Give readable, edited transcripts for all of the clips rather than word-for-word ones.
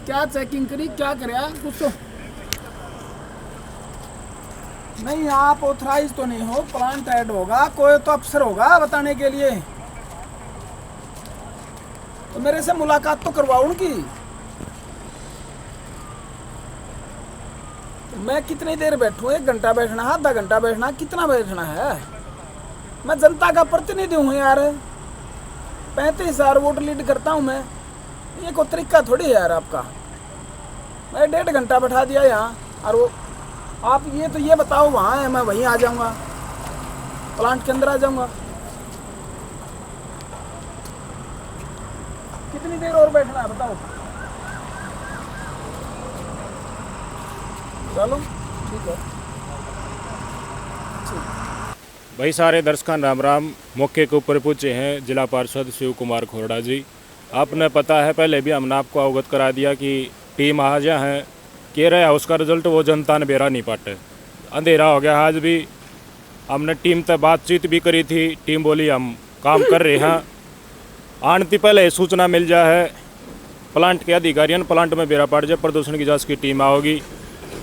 क्या चेकिंग करी, क्या कराया कुछ तो नहीं। आप ऑथराइज तो नहीं हो, प्लांट ऐड होगा, कोई तो अफसर होगा बताने के लिए। तो मेरे से मुलाकात तो करवाओ उनकी। तो मैं कितनी देर बैठूं? 1 घंटा बैठना, आधा घंटा बैठना, कितना बैठना है? मैं जनता का प्रतिनिधि हूँ यार। 35,000 वोट लीड करता हूँ मैं। ये कोई तरीका थोड़ी है यार आपका। मैं 1.5 घंटा बैठा दिया यहाँ, और वो आप ये बताओ वहाँ है, मैं वहीं आ जाऊँगा, प्लांट के अंदर आ जाऊँगा। कितनी देर और बैठना है बताओ? चलो ठीक है। भाई सारे दर्शकों राम राम। मौके के ऊपर पूछे हैं जिला पार्षद शिव कुमार खोरड़ा जी। आपने पता है पहले भी हमने आपको अवगत करा दिया कि टीम आज है कह रहे हाउस का रिजल्ट वो जनता ने बेरा नहीं पाटे, अंधेरा हो गया। आज भी हमने टीम तक बातचीत भी करी थी, टीम बोली हम काम कर रहे हैं, आने पहले सूचना मिल जाए प्लांट के अधिकारियों, प्लांट में बेरा पड़ जाए, प्रदूषण की जांच की टीम आओगी,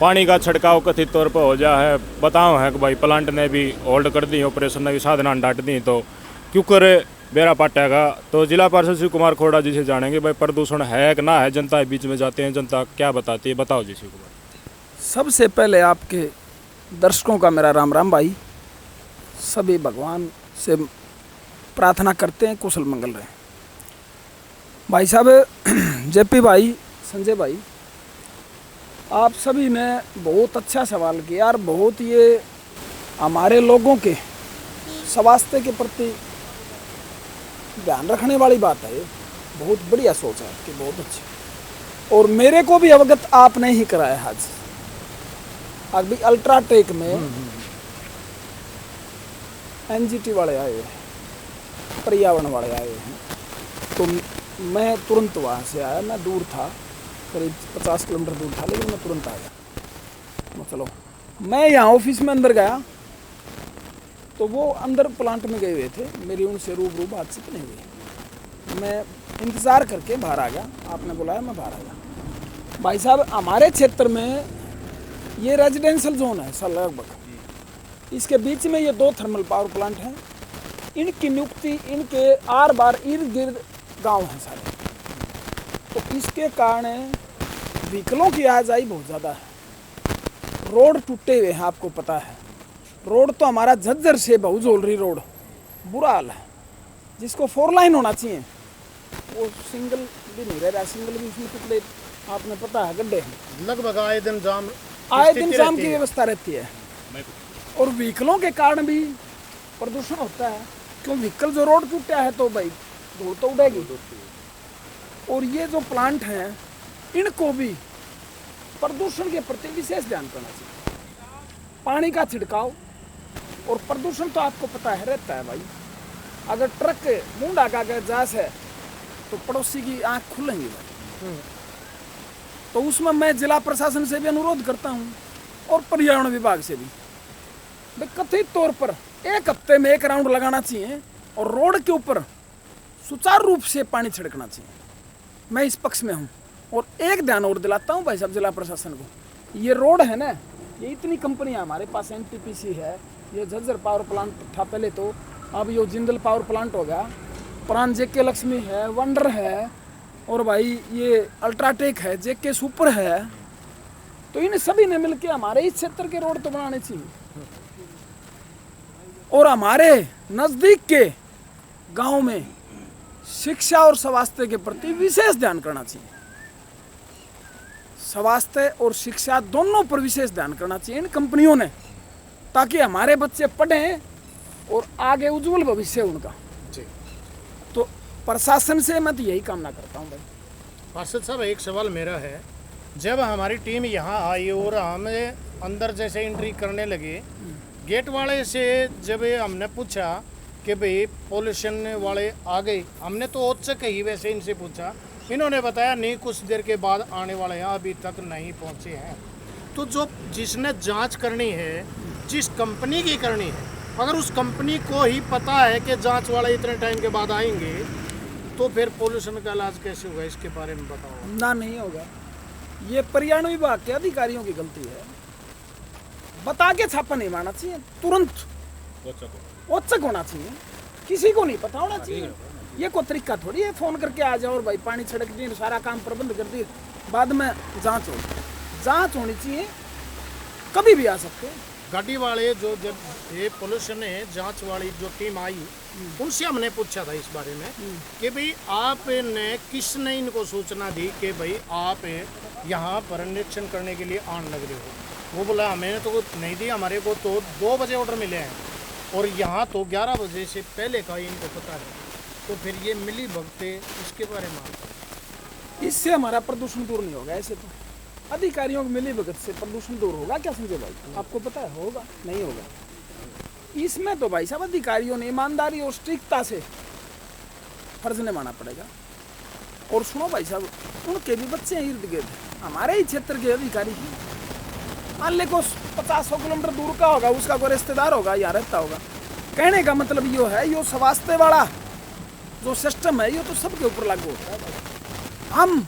पानी का छिड़काव कथित तौर पर हो जाए। बताओ है कि भाई प्लांट ने भी होल्ड कर दी, ऑपरेशन ने भी साधना डांट दी, तो क्यों करे बेरा पाटेगा। तो जिला पार्षद शिव कुमार खोरड़ा जी से जानेंगे भाई प्रदूषण है कि ना है, जनता के बीच में जाते हैं, जनता क्या बताती है, बताओ जी शिव कुमार। सबसे पहले आपके दर्शकों का मेरा राम राम भाई। सभी भगवान से प्रार्थना करते हैं कुशल मंगल रहे। भाई साहब, जेपी भाई, संजय भाई, आप सभी ने बहुत अच्छा सवाल किया यार। बहुत ये हमारे लोगों के स्वास्थ्य के प्रति ध्यान रखने वाली बात है। ये बहुत बढ़िया सोच है आपकी, बहुत अच्छी। और मेरे को भी अवगत आपने ही कराया आज। अभी अल्ट्राटेक में एनजीटी वाले आए हैं, पर्यावरण वाले आए हैं, तो मैं तुरंत वहाँ से आया। मैं दूर था, करीब 50 किलोमीटर दूर था, लेकिन मैं तुरंत आया। तो चलो, मैं यहाँ ऑफिस में अंदर गया तो वो अंदर प्लांट में गए हुए थे, मेरी उनसे रूबरू बातचीत नहीं हुई। मैं इंतज़ार करके बाहर आ गया, आपने बुलाया, मैं बाहर आ गया। भाई साहब, हमारे क्षेत्र में ये रेजिडेंशियल जोन है सर लगभग, इसके बीच में ये 2 थर्मल पावर प्लांट हैं। इनकी नियुक्ति, इनके आर बार इर्द गिर्द गाँव हैं सारे, तो इसके कारण व्हीकलों की आवाजाही बहुत ज़्यादा है। रोड टूटे हुए हैं, आपको पता है। रोड तो हमारा झज्जर से बहुजोलरी रोड बुरा हाल है, जिसको 4 लाइन होना चाहिए, वो सिंगल भी नहीं रह रहा। सिंगल भी इसमें कितने आपने पता है गड्ढे हैं। लगभग आए दिन जाम की व्यवस्था रहती है। और व्हीकलों के कारण भी प्रदूषण होता है, क्यों व्हीकल जो रोड टूटा है तो भाई धूल तो उड़ेगी। और ये जो प्लांट हैं, इनको भी प्रदूषण के प्रति विशेष ध्यान करना चाहिए। पानी का छिड़काव और प्रदूषण तो आपको पता है रहता है भाई। अगर ट्रक मुंह ढाका के जास है तो पड़ोसी की आंख खुलेंगी भाई। तो उसमें मैं जिला प्रशासन से भी अनुरोध करता हूँ और पर्यावरण विभाग से भी, भाई कथित तौर पर 1 हफ्ते में 1 राउंड लगाना चाहिए और रोड के ऊपर सुचारू रूप से पानी छिड़कना चाहिए। मैं इस पक्ष में हूँ। और एक ध्यान और दिलाता हूँ भाई साहब जिला प्रशासन को, ये रोड है ना, ये इतनी कंपनियाँ हमारे पास, एनटीपीसी है, ये झज्जर पावर प्लांट था पहले, तो अब ये जिंदल पावर प्लांट हो गया, प्राण जेके लक्ष्मी है, वंडर है, और भाई ये अल्ट्राटेक है, जेके सुपर है। तो इन सभी ने मिलकर हमारे इस क्षेत्र के रोड तो बनाने चाहिए और हमारे नज़दीक के गाँव में शिक्षा और स्वास्थ्य के प्रति विशेष ध्यान करना चाहिए। स्वास्थ्य और शिक्षा दोनों पर विशेष ध्यान करना चाहिए इन कंपनियों ने, ताकि हमारे बच्चे पढ़ें और आगे उज्जवल भविष्य उनका। तो प्रशासन से मैं तो यही कामना करता हूँ भाई। पार्षद साहब, एक सवाल मेरा है, जब हमारी टीम यहाँ आई और हम अंदर जैसे एंट्री करने लगे, गेट वाले से जब हमने पूछा कि भाई पॉल्यूशन वाले आ गए, हमने तो औचक ही वैसे इनसे पूछा, इन्होंने बताया नहीं कुछ देर के बाद आने वाले हैं, अभी तक नहीं पहुंचे हैं। तो जो जिसने जांच करनी है, जिस कंपनी की करनी है, अगर उस कंपनी को ही पता है कि जांच वाले इतने टाइम के बाद आएंगे, तो फिर पॉल्यूशन का इलाज कैसे होगा, इसके बारे में बताओ। ना नहीं होगा, ये पर्यावरण विभाग के अधिकारियों की गलती है। बता के छापा नहीं मारना चाहिए, तुरंत औचक होना चाहिए, किसी को नहीं पता होना चाहिए। ये कोई तरीका थोड़ी है फोन करके आ जाओ और भाई पानी छिड़क दी, सारा काम प्रबंध कर दी, बाद में जांच होनी चाहिए, कभी भी आ सकते हैं। गाड़ी वाले जो जब ये पोल्यूशन जांच वाली जो टीम आई उनसे हमने पूछा था इस बारे में कि भाई आपने किसने इनको सूचना दी कि भाई आप यहाँ पर निरीक्षण करने के लिए आने लग रहे हो। वो बोला हमें तो नहीं दी, हमारे को तो 2 बजे ऑर्डर मिले हैं और यहाँ तो 11 बजे से पहले का ही इनको पता है। तो फिर ये मिली भगते इसके बारे में इससे हमारा प्रदूषण दूर नहीं होगा। ऐसे तो अधिकारियों की मिली भगत से प्रदूषण दूर होगा क्या समझे भाई? आपको पता है होगा? नहीं होगा। इसमें तो भाई साहब अधिकारियों ने ईमानदारी और स्ट्रिक्टता से फर्ज निभाना पड़ेगा। और सुनो भाई साहब, उनके भी बच्चे हैं इर्द गिर्द, हमारे ही क्षेत्र के अधिकारी मान ले को 50-100 किलोमीटर दूर का होगा, उसका कोई रिश्तेदार होगा या रहता होगा। कहने का मतलब यो है, यो स्वास्थ्य वाला जो सिस्टम है ये तो सबके ऊपर लागू होता है भाई।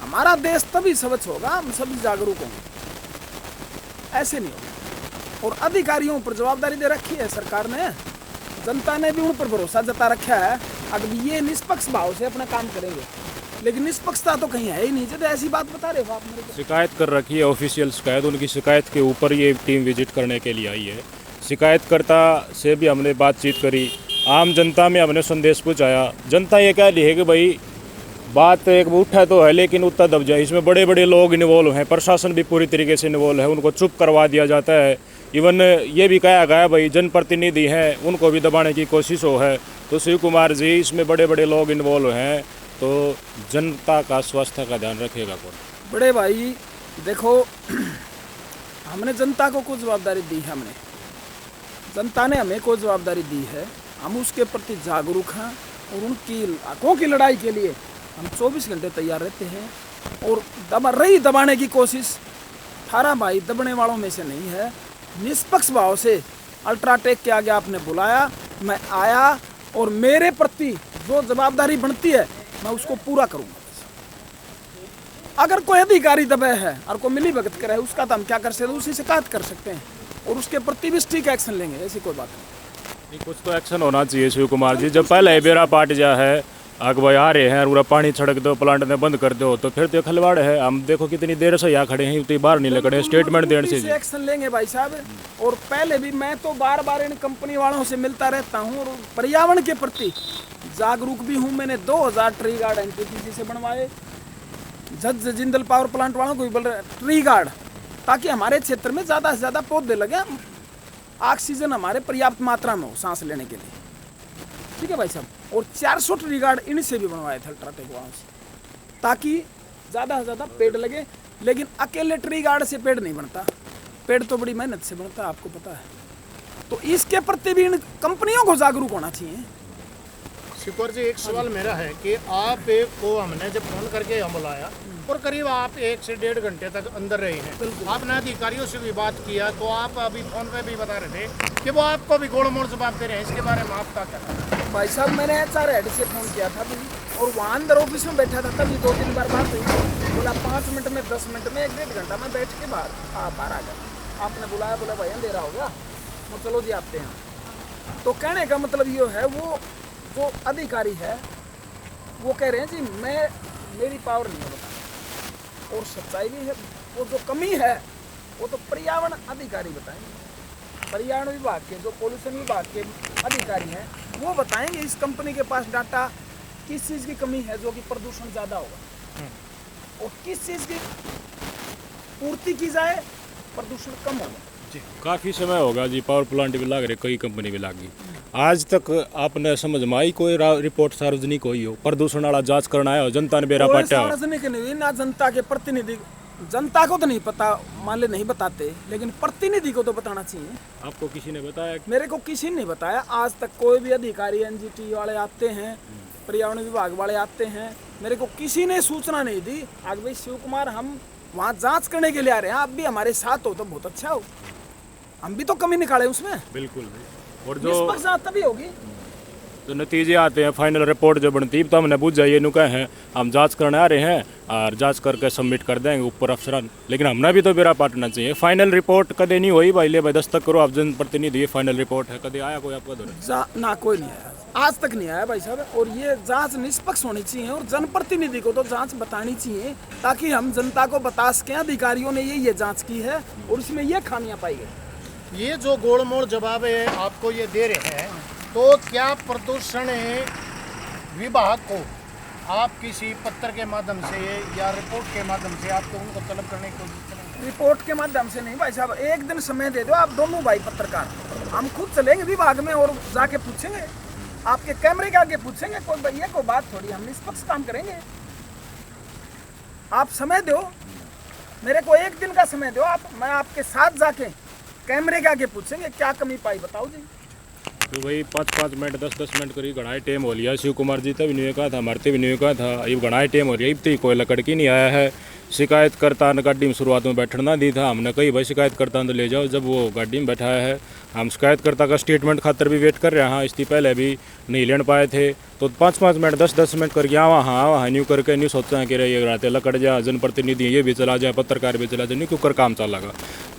हमारा देश तभी स्वच्छ होगा, हम सभी जागरूक होंगे, ऐसे नहीं होगा। और अधिकारियों पर जवाबदारी दे रखी है सरकार ने, जनता ने भी उन पर भरोसा जता रखा है। अब ये निष्पक्ष भाव से अपना काम करेंगे, लेकिन निष्पक्षता तो कहीं है ही नहीं। जब ऐसी बात बता रहे हो आप मेरे को। शिकायत कर रखी है, ऑफिशियल शिकायत, उनकी शिकायत के ऊपर ये टीम विजिट करने के लिए आई है। शिकायतकर्ता से भी हमने बातचीत करी, आम जनता में हमने संदेश पहुँचाया। जनता ये कह रही है कि भाई बात एक उठा तो है लेकिन उतना दब जाए, इसमें बड़े बड़े लोग इन्वॉल्व हैं, प्रशासन भी पूरी तरीके से इन्वॉल्व है, उनको चुप करवा दिया जाता है। इवन ये भी कहा गया भाई जनप्रतिनिधि हैं उनको भी दबाने की कोशिश हो है। तो शिव कुमार जी इसमें बड़े बड़े लोग इन्वॉल्व हैं, तो जनता का स्वास्थ्य का ध्यान रखेगा कौन? बड़े भाई देखो, हमने जनता को कुछ जवाबदारी दी है, हमने जनता ने हमें कोई जवाबदारी दी है, हम उसके प्रति जागरूक हैं और उनकी हकों की लड़ाई के लिए हम 24 घंटे तैयार रहते हैं। और दबाने की कोशिश 18 भाई दबने वालों में से नहीं है। निष्पक्ष भाव से अल्ट्राटेक के आगे आपने बुलाया, मैं आया और मेरे प्रति जो जवाबदारी बनती है मैं उसको पूरा करूँगा। अगर कोई अधिकारी दबे है और कोई मिली भगत करे उसका तो हम क्या कर सकते हैं, उसी शिकायत कर सकते हैं और उसके प्रति भी स्ट्रिक्ट एक्शन लेंगे, ऐसी कोई बात नहीं। कुछ तो एक्शन होना चाहिए शिव कुमार जी। जब पहले बेरा पाट जा है, आग आ रहे हैं और पानी छिड़क दो, प्लांट ने बंद कर दो, तो फिर तो खिलवाड़ है। हम देखो कितनी देर से यहाँ खड़े हैं, तो बाहर नहीं लगे स्टेटमेंट देने से एक्शन लेंगे भाई साहब। और पहले भी मैं तो बार इन कंपनी वालों से मिलता रहता हूँ और पर्यावरण के प्रति जागरूक भी हूँ। मैंने 2000 ट्री गार्ड एनटीपीसी से बनवाए, जज जिंदल पावर प्लांट वालों को भी बोल रहे ट्री गार्ड, ताकि हमारे क्षेत्र में ज़्यादा से ज़्यादा पौधे लगे, ऑक्सीजन हमारे पर्याप्त मात्रा में हो सांस लेने के लिए। ठीक है भाई साहब। और 400 ट्री गार्ड इनसे भी बनवाए थे अल्ट्राटेक वालों से, ताकि ज़्यादा से ज़्यादा पेड़ लगे। लेकिन अकेले ट्री गार्ड से पेड़ नहीं बनता, पेड़ तो बड़ी मेहनत से बनता है, आपको पता है। तो इसके प्रति भी इन कंपनियों को जागरूक होना चाहिए। शिवकुमार जी, एक सवाल मेरा है कि आप को हमने जब फोन करके हम बुलाया और करीब आप 1 से 1.5 घंटे तक अंदर रहे हैं, आपने अधिकारियों से भी बात किया, तो आप अभी फोन पे भी बता रहे थे कि वो आपको भी गोड़ मोड़ जवाब दे रहे हैं, इसके बारे में आपका क्या कहना है? भाई साहब मैंने HR हेड से फ़ोन किया था और वहाँ अंदर ऑफिस में बैठा था, तभी 2-3 बार बात हुई। बोला 5 मिनट में 10 मिनट में 1-1.5 घंटा में बैठ के बाहर आ गया। आपने बुलाया, बोला भाई अंधेरा हो गया, वो चलो जी आते हैं। तो कहने का मतलब ये है, वो जो अधिकारी है वो कह रहे हैं जी मेरी पावर नहीं है बताना, और सच्चाई भी है। वो जो कमी है वो तो पर्यावरण अधिकारी बताएंगे, पर्यावरण विभाग के जो पॉल्यूशन विभाग के अधिकारी हैं वो बताएंगे इस कंपनी के पास डाटा किस चीज़ की कमी है जो कि प्रदूषण ज़्यादा होगा, और किस चीज़ की पूर्ति की जाए प्रदूषण कम होगा। जी काफ़ी समय होगा जी, पावर प्लांट भी लाग रहे, कई कंपनी भी लागी। आज तक आपने समझ में आई कोई रिपोर्ट सार्वजनिक हुई हो, प्रदूषण वाला जांच करना है, जनता ने बेरा पाटा सार्वजनिक नहीं ना, जनता के प्रतिनिधि, जनता को तो नहीं पता, मान ले नहीं बताते, लेकिन प्रतिनिधि को तो बताना चाहिए। आपको किसी ने बताया? मेरे मेरे को किसी ने नहीं बताया आज तक। कोई भी अधिकारी NGT वाले आते हैं, पर्यावरण विभाग वाले आते हैं, मेरे को किसी ने सूचना नहीं दी। आज भाई शिव कुमार हम वहाँ जांच करने के लिए आ रहे हैं, आप भी हमारे साथ हो तो बहुत अच्छा हो, हम भी तो कमी निकाले उसमें। बिल्कुल। और जो निष्पक्ष जांच तभी होगी। जो नतीजे आते हैं, फाइनल रिपोर्ट जो बनती है, तो हमने बुझ जाइए नु कहे हैं हम जांच करने आ रहे हैं और जांच करके सबमिट कर देंगे ऊपर अफसरान, लेकिन हमने भी तो बेरा पाटना चाहिए। फाइनल रिपोर्ट कदे नहीं हुई भाई, ले भाई दस्तक करो आप जनप्रतिनिधि, फाइनल रिपोर्ट है, कदे आया कोई आपका दौर? ना कोई नहीं आया, आज तक नहीं आया भाई साहब। और ये जांच निष्पक्ष होनी चाहिए और जनप्रतिनिधि को तो जांच बतानी चाहिए, ताकि हम जनता को बता सकें अधिकारियों ने ये जांच की है और इसमें ये खामियां पाई गई। ये जो गोलमोल जवाब है आपको ये दे रहे हैं, तो क्या प्रदूषण विभाग को आप किसी पत्र के माध्यम से या रिपोर्ट के माध्यम से आपको उनको तलब करने की कोशिश करेंगे? रिपोर्ट के माध्यम से नहीं भाई साहब, एक दिन समय दे दो आप दोनों भाई पत्रकार, हम खुद चलेंगे विभाग में और जाके पूछेंगे, आपके कैमरे के आगे पूछेंगे, कोई भैया कोई बात थोड़ी, हम निष्पक्ष काम करेंगे। आप समय दो, मेरे को एक दिन का समय दो आप, मैं आपके साथ जाके कैमरे के आगे पूछेंगे क्या कमी पाई बताओ जी। तो भाई 5-5 मिनट 10-10 मिनट करीब घनाए टाइम हो लिया, शिव कुमार जी तभी नहीं कहा था, हमारे भी नहीं कहा था, ये घनाए टाइम हो लिया, इतनी कोई लकड़की नहीं आया है। शिकायतकर्ता ने गाड़ी में शुरुआत में बैठना दी था, हमने कही भाई शिकायतकर्ता तो ले जाओ, जब वो गाड़ी में बैठाया है, हम शिकायतकर्ता का स्टेटमेंट खातर भी वेट कर रहे हैं, इससे पहले भी नहीं लेने पाए थे, तो 5-5 मिनट 10-10 मिनट करके वहाँ न्यू करके न्यू सोचते हैं कि ये रहते लकड़ जाए, जनप्रतिनिधि ये भी चला जाए, पत्रकार भी चला जाए, न्यू क्यों कर काम चलेगा।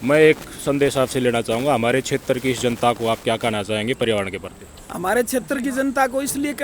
मैं एक संदेश आपसे लेना चाहूँगा, हमारे क्षेत्र की इस जनता को आप क्या कहना चाहेंगे पर्यावरण के प्रति? हमारे क्षेत्र की जनता को इसलिए कहना